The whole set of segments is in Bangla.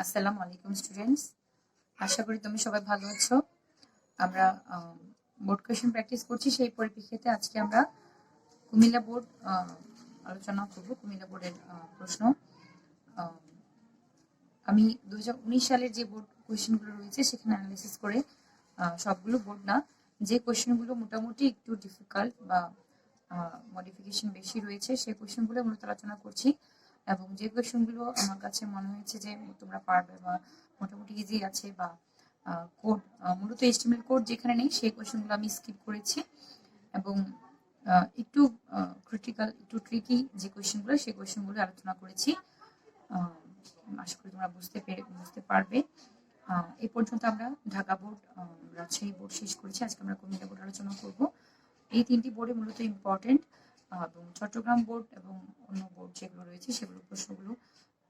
আসসালামু আলাইকুম স্টুডেন্টস, আশা করি তুমি সবাই ভালো আছো। আমরা বোর্ড কোয়েশ্চেন প্র্যাকটিস করছি, সেই পরিপ্রেক্ষিতে আজকে আমরা কুমিল্লা বোর্ড আলোচনা করব। কুমিল্লা বোর্ডের প্রশ্ন আমি 2019 সালের যে বোর্ড কোয়েশ্চেনগুলো রয়েছে সেখানে অ্যানালাইসিস করে সবগুলো বোর্ড না, যে কোয়েশ্চেনগুলো মোটামুটি একটু ডিফিকাল্ট বা মডিফিকেশন বেশি রয়েছে সেই কোয়েশ্চেনগুলো মূলত আলোচনা করছি। এবং যে কোয়েশ্চেনগুলো আমার কাছে মনে হয়েছে যে তোমরা পারবে বা মোটামুটি ইজি আছে বা কোড মূলত এইচটিএমএল কোড যেখানে নেই সেই কোয়েশ্চেনগুলো আমি স্কিপ করেছি এবং একটু ক্রিটিক্যাল একটু ট্রিকি যে কোয়েশ্চেনগুলো সেই কোয়েশ্চেনগুলো আলোচনা করেছি। আশা করি তোমরা বুঝতে পারবে। এই পর্যন্ত আমরা ঢাকা বোর্ড, রাজশাহী বোর্ড শেষ করেছি। আজকে আমরা কুমিল্লা বোর্ড আলোচনা করব। এই তিনটি বোর্ডে মূলত ইম্পর্টেন্ট এবং চট্টগ্রাম বোর্ড এবং অন্য বোর্ড যেগুলো রয়েছে সেগুলো প্রশ্নগুলো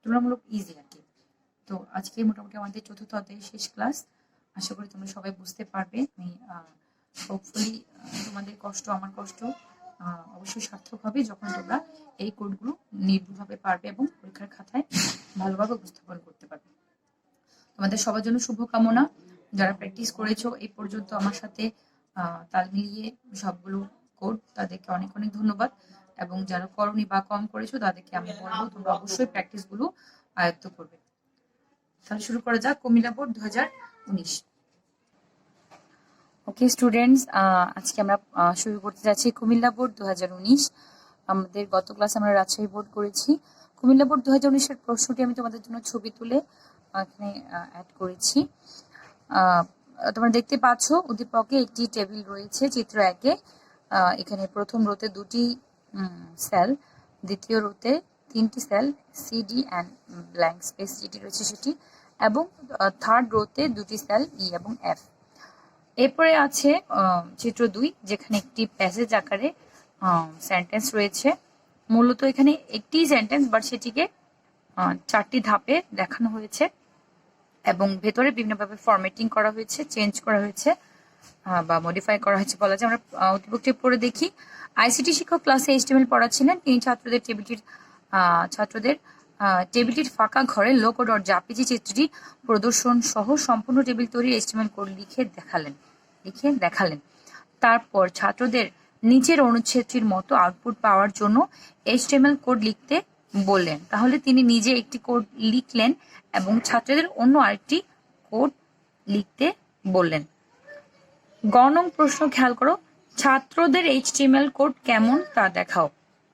তুলনামূলক ইজি আর কি। তো আজকে মোটামুটি আমাদের চতুর্থ অধ্যায়ের শেষ ক্লাস। আশা করি তোমরা সবাই বুঝতে পারবে। আমি হোপফুলি তোমাদের কষ্ট আমার কষ্ট অবশ্যই সার্থক হবে যখন তোমরা এই কোডগুলো নির্ভুলভাবে পারবে এবং পরীক্ষার খাতায় ভালোভাবে উপস্থাপন করতে পারবে। তোমাদের সবার জন্য শুভকামনা। যারা প্র্যাকটিস করেছো এই পর্যন্ত আমার সাথে তাল মিলিয়ে সবগুলো কোড, তাদেরকে অনেক অনেক ধন্যবাদ। এবং যারা করনি বা কম করেছো তাদেরকে আমি বলবো তোমরা অবশ্যই প্র্যাকটিসগুলো আয়ত্ত করবে। তাহলে শুরু করা যাক কুমিল্লা বোর্ড 2019। ওকে স্টুডেন্টস, আজকে আমরা শুরু করতে যাচ্ছি কুমিল্লা বোর্ড 2019। আমাদের গত ক্লাসে আমরা রাজশাহী বোর্ড করেছি। কুমিল্লা বোর্ড 2019-এর প্রশ্নটি আমি তোমাদের জন্য ছবি তুলে এখানে অ্যাড করেছি। তোমরা দেখতে পাচ্ছ উদ্দীপকে একটি টেবিল রয়েছে চিত্র 1-এ। এখানে প্রথম রোতে দুটি সেল, দ্বিতীয় রোতে তিনটি cell C D and blank space যেটি রয়েছে সেটি, এবং থার্ড রোতে দুটি সেল ই এবং এফ। এরপরে আছে চিত্র 2, যেখানে একটি প্যাসেজ আকারে সেন্টেন্স রয়েছে। মূলত এখানে একটি সেন্টেন্স বাট সেটিকে 4টি ধাপে দেখানো হয়েছে এবং ভেতরে বিভিন্নভাবে ফরম্যাটিং করা হয়েছে, চেঞ্জ করা হয়েছে বা মডিফাই করা হয়েছে বলা যায়। আমরা উদ্দীপকটি পড়ে দেখি। আইসিটি শিক্ষক ক্লাসে এইচটিএমএল পড়াচ্ছিলেন। তিনি ছাত্রদের টেবিলটির ফাঁকা ঘরে লোগো ডট জাপিজি চিত্রটি প্রদর্শন সহ সম্পূর্ণ টেবিল তৈরির এইচটিএমএল কোড লিখে দেখালেন। তারপর ছাত্রদের নিচের অনুচ্ছেদটির মতো আউটপুট পাওয়ার জন্য এইচটিএমএল কোড লিখতে বললেন। তাহলে তিনি নিজে একটি কোড লিখলেন এবং ছাত্রদের অন্য আরেকটি কোড লিখতে বললেন। গ নং প্রশ্ন খেয়াল করো, ছাত্রদের এইচটিএমএল কোড কেমন তা দেখাও।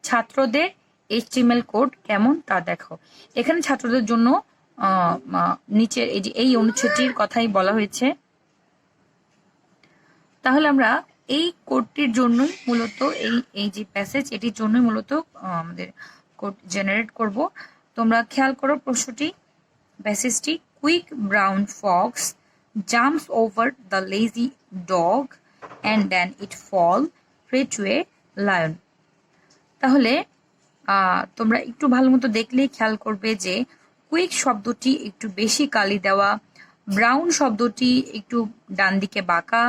ছাত্রদের এইচটিএমএল কোড কেমন তা দেখাও। এখানে ছাত্রদের জন্য নিচের এই অনুচ্ছেদটির কথাই বলা হয়েছে। তাহলে আমরা এই কোডটির জন্যই মূলত এই যে প্যাসেজ এটির জন্যই মূলত আমাদের কোড জেনারেট করব। তোমরা খেয়াল করো প্রশ্নটি, প্যাসেজটি, quick brown fox jumps over the lazy dog and then it fall prey to a lion. তাহলে তোমরা একটু ভালো মতো দেখলেই খেয়াল করবে যে কুইক শব্দটি একটু বেশি কালি দেওয়া, ব্রাউন শব্দটি একটু ডান দিকে বাঁকা,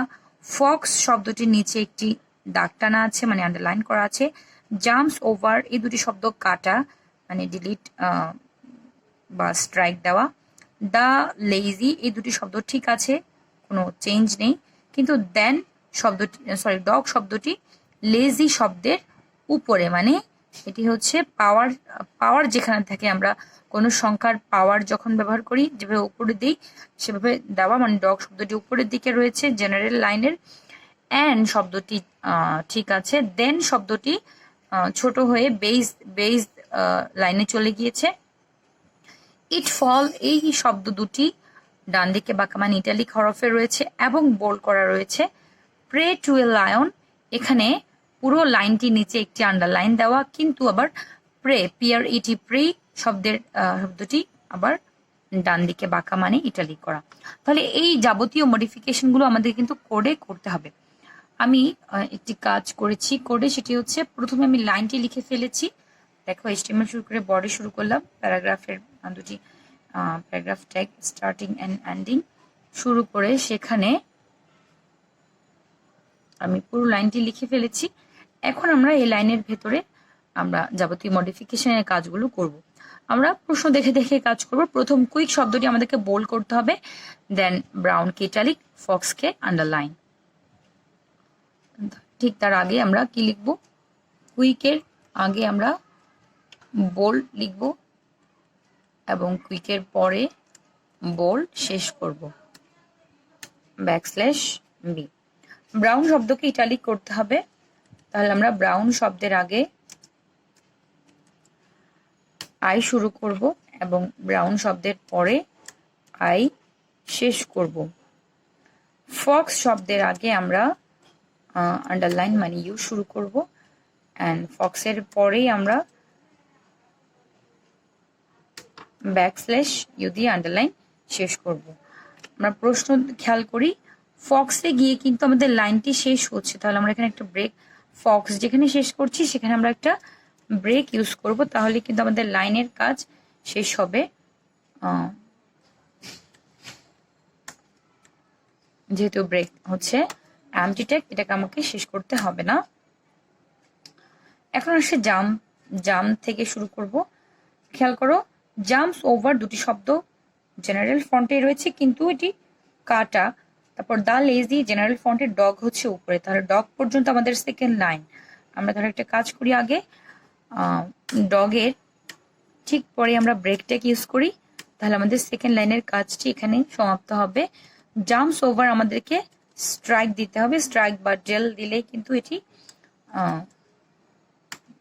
ফক্স শব্দটির নিচে একটি দাগ টানা আছে মানে আন্ডারলাইন করা আছে, জাম্পস ওভার এই দুটি শব্দ কাটা মানে ডিলিট বা স্ট্রাইক দেওয়া, দ্য লেজি এই দুটি শব্দ ঠিক আছে, কোনো চেঞ্জ নেই, কিন্তু দেন শব্দটি ডগ শব্দটি লেজি শব্দের উপরে, মানে এটি হচ্ছে পাওয়ার যেখানে থাকে, আমরা কোনো সংখ্যার পাওয়ার যখন ব্যবহার করি যেভাবে উপরে দিই সেভাবে দেওয়া, মানে ডগ শব্দটি উপরের দিকে রয়েছে জেনারেল লাইনের। অ্যান্ড শব্দটি ঠিক আছে, দেন শব্দটি ছোট হয়ে বেইজ লাইনে চলে গিয়েছে। ইট ফল এই শব্দ দুটি ডান দিকে বাঁকা মানে ইটালিক হরফে রয়েছে এবং বোল্ড করা রয়েছে। প্রে টু এ লায়ন, এখানে পুরো লাইনটি নিচে একটি আন্ডারলাইন দেওয়া, কিন্তু আবার প্রে প্রে শব্দটি আবার ডান দিকে বাঁকা মানে ইটালিক করা। তাহলে এই যাবতীয় মডিফিকেশনগুলো আমাদের কিন্তু কোডে করতে হবে। আমি একটি কাজ করেছি কোডে, সেটি হচ্ছে প্রথমে আমি লাইনটি লিখে ফেলেছি। দেখো এইচটিএমএল শুরু করে বডি শুরু করলাম, প্যারাগ্রাফের দুটি paragraph tag starting and ending শুরু করে সেখানে আমি পুরো লাইনটি লিখে ফেলেছি। এখন আমরা এই লাইনের ভেতরে আমরা যাবতীয় মডিফিকেশনের কাজগুলো করব। আমরা প্রশ্ন দেখে দেখে কাজ করব। প্রথম কুইক শব্দটি আমাদেরকে বোল্ড করতে হবে, দেন ব্রাউনকে ইটালিক, ফক্সকে আন্ডারলাইন। ঠিক তার আগে আমরা কি লিখব, কুইকের আগে আমরা বোল্ড লিখব এবং কুইকের পরে বোল্ড শেষ করব, ব্যাকস্ল্যাশ বি। ব্রাউন শব্দকে ইটালিক করতে হবে, তাহলে আমরা ব্রাউন শব্দের আগে আই শুরু করব এবং ব্রাউন শব্দের পরে আই শেষ করব। ফক্স শব্দের আগে আমরা আন্ডারলাইন মানে ইউ শুরু করব, অ্যান্ড ফক্সের পরেই আমরা ব্যাকস্ল্যাশ ইউ দিয়ে আন্ডারলাইন শেষ করব। আমরা প্রশ্ন খেয়াল করি, ফক্সে গিয়ে কিন্তু আমাদের লাইনটি শেষ হচ্ছে, তাহলে আমরা এখানে একটা ব্রেক, ফক্স যেখানে শেষ করছি সেখানে আমরা একটা ব্রেক ইউজ করব, তাহলে কিন্তু আমাদের লাইনের কাজ শেষ হবে। যেহেতু ব্রেক হচ্ছে এমটি ট্যাগ, এটাকে আমাকে শেষ করতে হবে না। এখন আসে জাম্প থেকে শুরু করব। খেয়াল করো, জাম্পস ওভার দুটি শব্দ জেনারেল ফন্টে রয়েছে, কিন্তু এটি কাটা। তারপর দা লেজি জেনারেল ফন্টের ডগ হচ্ছে উপরে, তাহলে ডগ পর্যন্ত আমাদের সেকেন্ড লাইন। আমরা ধরো একটা কাজ করি, আগে ডগের ঠিক পরে আমরা ব্রেক ট্যাগ ইউজ করি, তাহলে আমাদের সেকেন্ড লাইনের কাজটি এখানে সমাপ্ত হবে। জাম্পস ওভার আমাদেরকে স্ট্রাইক দিতে হবে, স্ট্রাইক বা জেল দিলেই কিন্তু এটি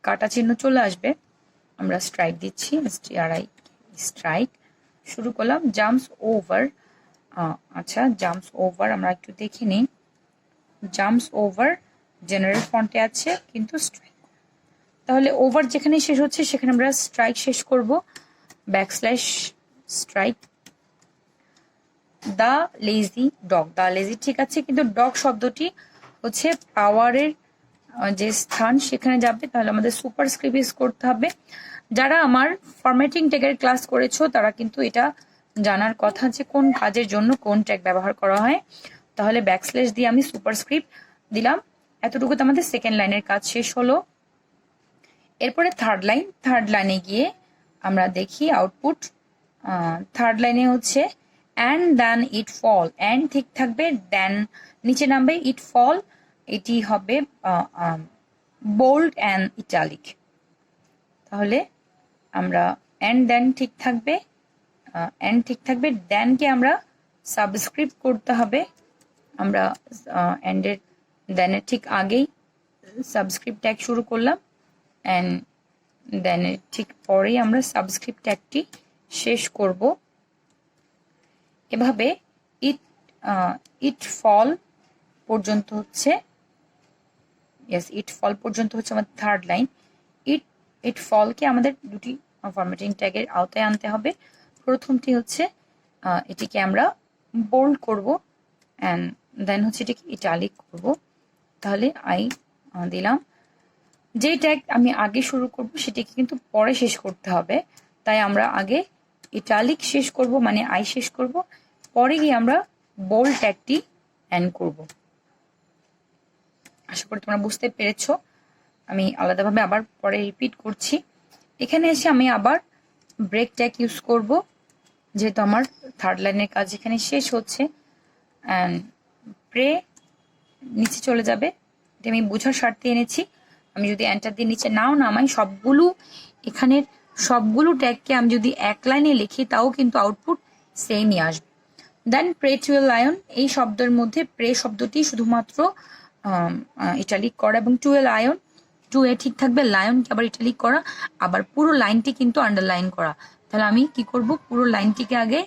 কাটা চিহ্ন চলে আসবে। আমরা স্ট্রাইক দিচ্ছি, স্ট্রাইক শুরু করলাম। জাম্পস ওভার, আচ্ছা জাম্পস ওভার আমরা একটু দেখে নিই। জাম্পস ওভার জেনারেল ফন্টে আছে কিন্তু স্ট্রাইক, তাহলে ওভার যেখানে শেষ হচ্ছে সেখানে আমরা স্ট্রাইক শেষ করব, ব্যাকস্ল্যাশ স্ট্রাইক। দা লেজি ডগ, দা লেজি ঠিক আছে, কিন্তু ডগ শব্দটি হচ্ছে পাওয়ারের যে স্থান সেখানে যাবে, তাহলে আমাদের সুপারস্ক্রিপ্ট ইউজ করতে হবে। যারা আমার ফরম্যাটিং ট্যাগের ক্লাস করেছো তারা কিন্তু এটা জানার কথা যে কোন কাজের জন্য কোন ট্যাগ ব্যবহার করা হয়। তাহলে ব্যাকস্ল্যাশ দিয়ে আমি সুপারস্ক্রিপ্ট দিলাম, এতটুকুতে আমাদের সেকেন্ড লাইনের কাজ শেষ হলো। এরপরে থার্ড লাইনে গিয়ে আমরা দেখি আউটপুট। থার্ড লাইনে হচ্ছে and then it fall, and ঠিক থাকবে, দেন নিচে নামবে, ইট ফল এটি হবে বোল্ড অ্যান্ড ইটালিক। তাহলে আমরা অ্যান্ড দেন ঠিক থাকবে, দেনকে আমরা সাবস্ক্রিপ্ট করতে হবে। আমরা অ্যান্ডের দেনের ঠিক আগেই সাবস্ক্রিপ্ট ট্যাগ শুরু করলাম, অ্যান্ড দেনের ঠিক পরেই আমরা সাবস্ক্রিপ্ট ট্যাগটি শেষ করব। এভাবে ইট ফল পর্যন্ত হচ্ছে, ইট ফল পর্যন্ত হচ্ছে আমাদের থার্ড লাইন। ইট ফলকে আমাদের দুটি ফরম্যাটিং ট্যাগের আওতায় আনতে হবে। প্রথমটি হচ্ছে এটিকে আমরা বোল্ড করব, অ্যান্ড দেন হচ্ছে এটিকে ইটালিক করব। তাহলে আই দিলাম, যে ট্যাগ আমি আগে শুরু করব সেটিকে কিন্তু পরে শেষ করতে হবে, তাই আমরা আগে ইটালিক শেষ করব মানে আই শেষ করব, পরে গিয়ে আমরা বোল্ড ট্যাগটি এন্ড করব। আশা করি তোমরা বুঝতে পেরেছ। আমি আলাদাভাবে আবার পরে রিপিট করছি। এখানে এসে আমি আবার ব্রেক ট্যাগ ইউজ করব, যেহেতু আমার থার্ড লাইনের কাজ এখানে শেষ হচ্ছে, অ্যান্ড প্রে নিচে চলে যাবে, এটা আমি বোঝার স্বার্থে এনেছি। আমি যদি এন্টার দিয়ে নিচে নাও নামাই, এখানের সবগুলো ট্যাগকে আমি যদি এক লাইনে লিখি তাও কিন্তু আউটপুট সেমই আসবে। দেন প্রে টু এ লায়ন, এই শব্দের মধ্যে প্রে শব্দটি শুধুমাত্র ইটালিক করা, এবং টু এ লায়ন, টু এ ঠিক থাকবে, লায়নকে আবার ইটালিক করা, আবার পুরো লাইনটি কিন্তু আন্ডারলাইন করা। তাহলে আমি কি করব, পুরো লাইনটিকে আগে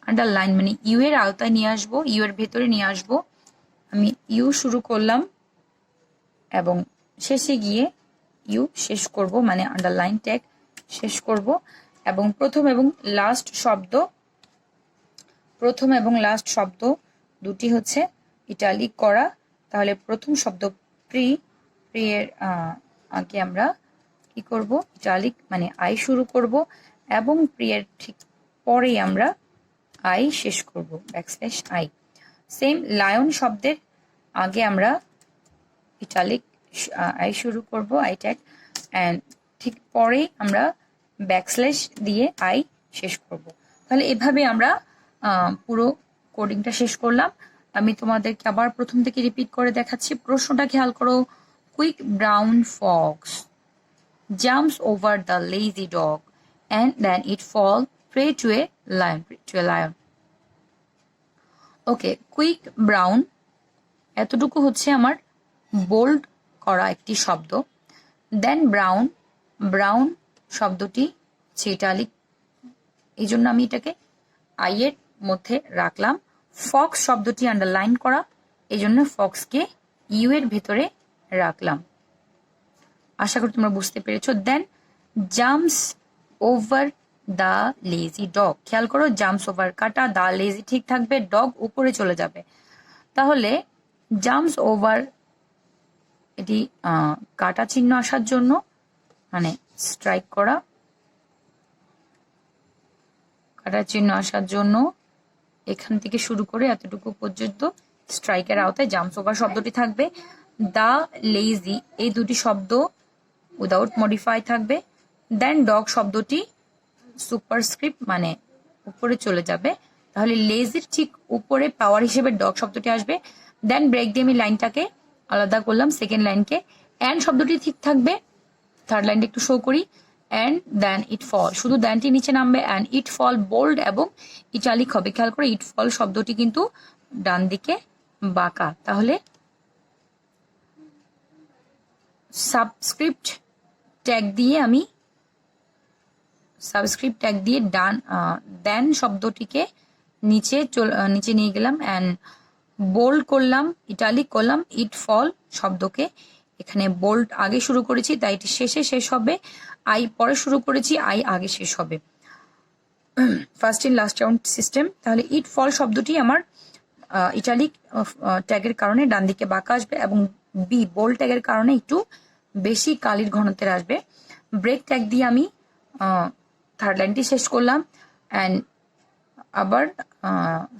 আন্ডারলাইন মানে ইউ এর আওতায় নিয়ে আসবো, ইউ এর ভেতরে নিয়ে আসবো। আমি ইউ শুরু করলাম এবং শেষে গিয়ে ইউ শেষ করব, মানে আন্ডারলাইন ট্যাগ শেষ করব। এবং প্রথম এবং লাস্ট শব্দ দুটি হচ্ছে ইটালিক করা। তাহলে প্রথম শব্দ প্রিয়ের আগে আমরা কি করব, ইটালিক মানে আই শুরু করব, এবং প্রিয়ের ঠিক পরেই আমরা আই শেষ করব, ব্যাকস্ল্যাশ আই। সেম লায়ন শব্দের আগে আমরা ইটালিক আই শুরু করব, আই ট্যাগ, অ্যান্ড ঠিক পরেই আমরা ব্যাকস্ল্যাশ দিয়ে আই শেষ করব। তাহলে এভাবে আমরা পুরো কোডিংটা শেষ করলাম। আমি তোমাদেরকে আবার প্রথম থেকে রিপিট করে দেখাচ্ছি। প্রশ্নটা খেয়াল করো। Quick brown fox jumps over the lazy dog and then it falls prey to a lion. Okay, quick brown এতটুকু হচ্ছে আমার বোল্ড করা একটি শব্দ। দেন ব্রাউন শব্দটি ইটালিক, এই জন্য আমি এটাকে আই এর মধ্যে রাখলাম। ফক্স শব্দটি আন্ডারলাইন করা, এই জন্য ফক্সকে ইউ এর ভেতরে রাখলাম। আশা করি তোমরা বুঝতে পেরেছো। Then jumps over the lazy dog, খেয়াল করো জাম্পস ওভার কাটা, দ্য লেজি ঠিক থাকবে, ডগ উপরে চলে যাবে। তাহলে জাম্পস ওভার এটি কাটা চিহ্ন আসার জন্য, মানে স্ট্রাইক করা, কাটা চিহ্ন আসার জন্য এখান থেকে শুরু করে এতটুকু পর্যন্ত স্ট্রাইকের আওতায় জাম্পস ওভার শব্দটি থাকবে। দ্য লেজি এই দুটি শব্দ উইদাউট মডিফাই থাকবে। দেন ডগ শব্দটি সুপারস্ক্রিপ্ট, মানে উপরে চলে যাবে। তাহলে লেজির ঠিক উপরে পাওয়ার হিসেবে ডগ শব্দটি আসবে। দেন ব্রেক দিয়ে আমি লাইনটাকে আলাদা করলাম, সেকেন্ড লাইনকে। অ্যান্ড শব্দটি ঠিক থাকবে, থার্ড লাইনটা একটু শো করি। অ্যান্ড দেন ইট ফল, শুধু দেনটি নিচে নামবে। অ্যান্ড ইট ফল বোল্ড এবং ইটালিক হবে। খেয়াল করে ইট ফল শব্দটি কিন্তু ডান দিকে বাঁকা। তাহলে সাবস্ক্রিপ্ট ট্যাগ দিয়ে দেন শব্দটিকে নিচে নিয়ে গেলাম। অ্যান্ড বোল্ড করলাম, ইটালিক করলাম। ইট ফল শব্দকে এখানে বোল্ড আগে শুরু করেছি, তাই এটি শেষে শেষ হবে। আই পরে শুরু করেছি, আই আগে শেষ হবে। First in last round system. তাহলে ইট ফল শব্দটি আমার ইটালিক ট্যাগের কারণে ডান দিকে বাঁকা আসবে, এবং বি বোল্ড ট্যাগের কারণে একটু বেশি কালির ঘনত্বের আসবে। ব্রেক ট্যাগ দিয়ে আমি থার্ড লাইনটি শেষ করলাম। অ্যান্ড আবার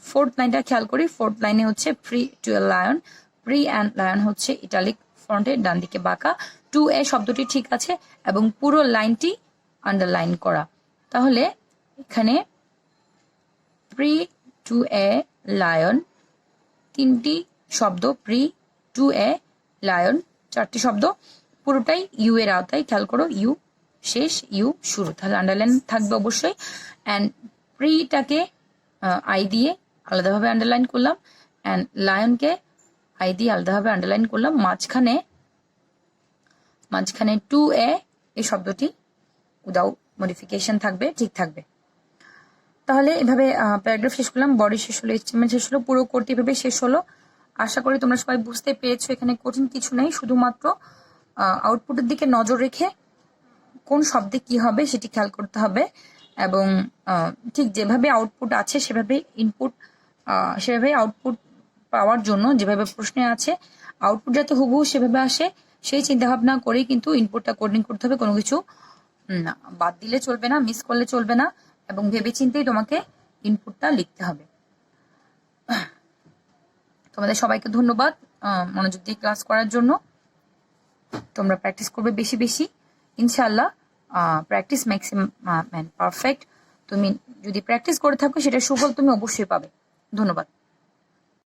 ফোর্থ লাইনটা খেয়াল করি। ফোর্থ লাইনে হচ্ছে প্রি টু এ লায়ন, প্রি অ্যান্ড লায়ন হচ্ছে ইটালিক ফন্টে ডান দিকে বাঁকা। টু এ শব্দটি ঠিক আছে এবং পুরো লাইনটি আন্ডারলাইন করা। তাহলে এখানে প্রি টু এ লায়ন তিনটি শব্দ, প্রি টু এ লায়ন চারটি শব্দ, পুরোটাই ইউ এর আওতায়। খেয়াল করো ইউ শেষ, ইউ শুরু, তাহলে আন্ডারলাইন থাকবে অবশ্যই। অ্যান্ড প্রিটাকে আই দিয়ে আলাদাভাবে আন্ডারলাইন করলাম, অ্যান্ড লায়নকে আই দিয়ে আলাদাভাবে আন্ডারলাইন করলাম। মাঝখানে টু এ এই শব্দটি উইদাউট মডিফিকেশন থাকবে, ঠিক থাকবে। তাহলে এভাবে প্যারাগ্রাফ শেষ করলাম, বডি শেষ হলো, এইচটিএমএল শেষ হলো, পুরো কোডটি এভাবে শেষ হলো। আশা করি তোমরা সবাই বুঝতে পেরেছো। এখানে কঠিন কিছু নেই, শুধুমাত্র আউটপুটের দিকে নজর রেখে কোন শব্দে কি হবে সেটি খেয়াল করতে হবে, এবং ঠিক যেভাবে আউটপুট আছে সেভাবে আউটপুট পাওয়ার জন্য যেভাবে প্রশ্নে আছে আউটপুট যাতে হুবহু সেভাবে আসে সেই চিন্তা ভাবনা করেই কিন্তু ইনপুটটা কোডিং করতে হবে। কোনো কিছু বাদ দিলে চলবে না, মিস করলে চলবে না, এবং ভেবেচিন্তেই তোমাকে ইনপুটটা লিখতে হবে। তোমাদের সবাইকে ধন্যবাদ মনোযোগ দিয়ে ক্লাস করার জন্য। তোমরা প্র্যাকটিস করবে বেশি বেশি, ইনশাআল্লাহ প্র্যাকটিস ম্যাক্সিমাম পারফেক্ট। তুমি যদি প্র্যাকটিস করে থাকো সেটা সুফল তুমি অবশ্যই পাবে। ধন্যবাদ।